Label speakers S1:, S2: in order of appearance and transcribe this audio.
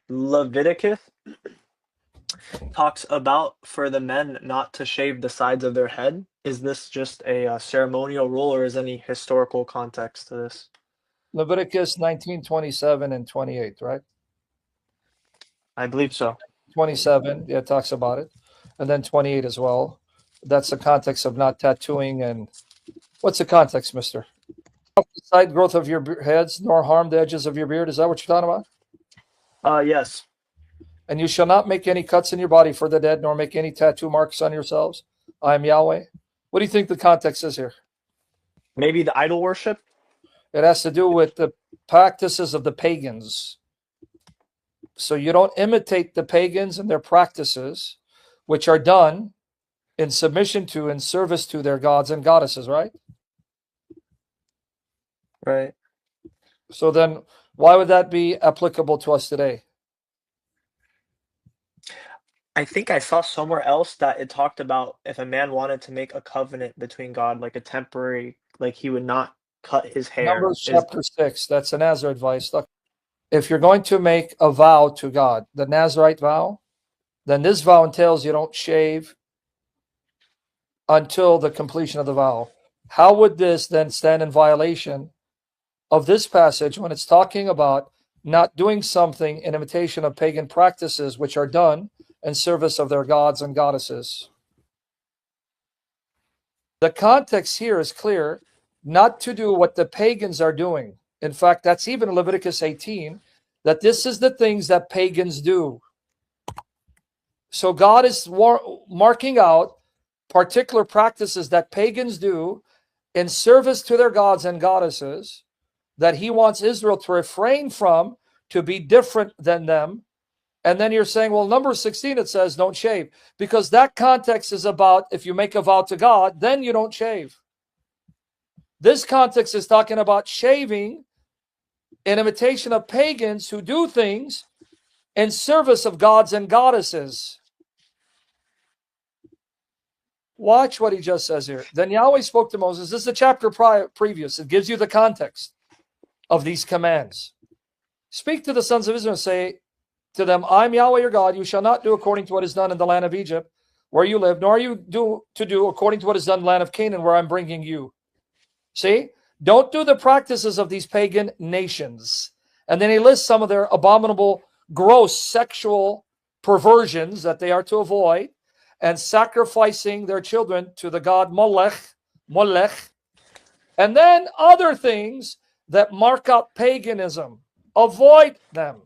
S1: Leviticus talks about for the men not to shave the sides of their head. Is this just a ceremonial rule, or is any historical context to this?
S2: Leviticus 19:27 and 28, right?
S1: I believe so.
S2: 27, yeah, it talks about it. And then 28 as well. That's the context of not tattooing. And what's the context, mister? Side growth of your heads, nor harm the edges of your beard. Is that what you're talking about?
S1: Yes.
S2: And you shall not make any cuts in your body for the dead, nor make any tattoo marks on yourselves. I am Yahweh. What do you think the context is here?
S1: Maybe the idol worship?
S2: It has to do with the practices of the pagans. So you don't imitate the pagans and their practices, which are done in submission to and service to their gods and goddesses, right?
S1: Right.
S2: So then why would that be applicable to us today?
S1: I think I saw somewhere else that it talked about if a man wanted to make a covenant between God, like a temporary, like he would not cut his hair.
S2: Numbers
S1: Is
S2: chapter 6, that's a Nazarite advice. Look, if you're going to make a vow to God, the Nazarite vow, then this vow entails you don't shave until the completion of the vow. How would this then stand in violation of this passage when it's talking about not doing something in imitation of pagan practices which are done in service of their gods and goddesses? The context here is clear, not to do what the pagans are doing. In fact, that's even in Leviticus 18, that this is the things that pagans do. So God is marking out particular practices that pagans do in service to their gods and goddesses that he wants Israel to refrain from, to be different than them. And then you're saying, well, number 16, it says don't shave, because that context is about if you make a vow to God, then you don't shave. This context is talking about shaving in imitation of pagans who do things in service of gods and goddesses. Watch what he just says here. Then Yahweh spoke to Moses. This is the chapter previous. It gives you the context of these commands. Speak to the sons of Israel and say to them, I'm Yahweh your God. You shall not do according to what is done in the land of Egypt, where you live, nor you do according to what is done in the land of Canaan, where I'm bringing you. See? Don't do the practices of these pagan nations. And then he lists some of their abominable, gross sexual perversions that they are to avoid, and sacrificing their children to the god Molech, and then other things that mark out paganism. Avoid them.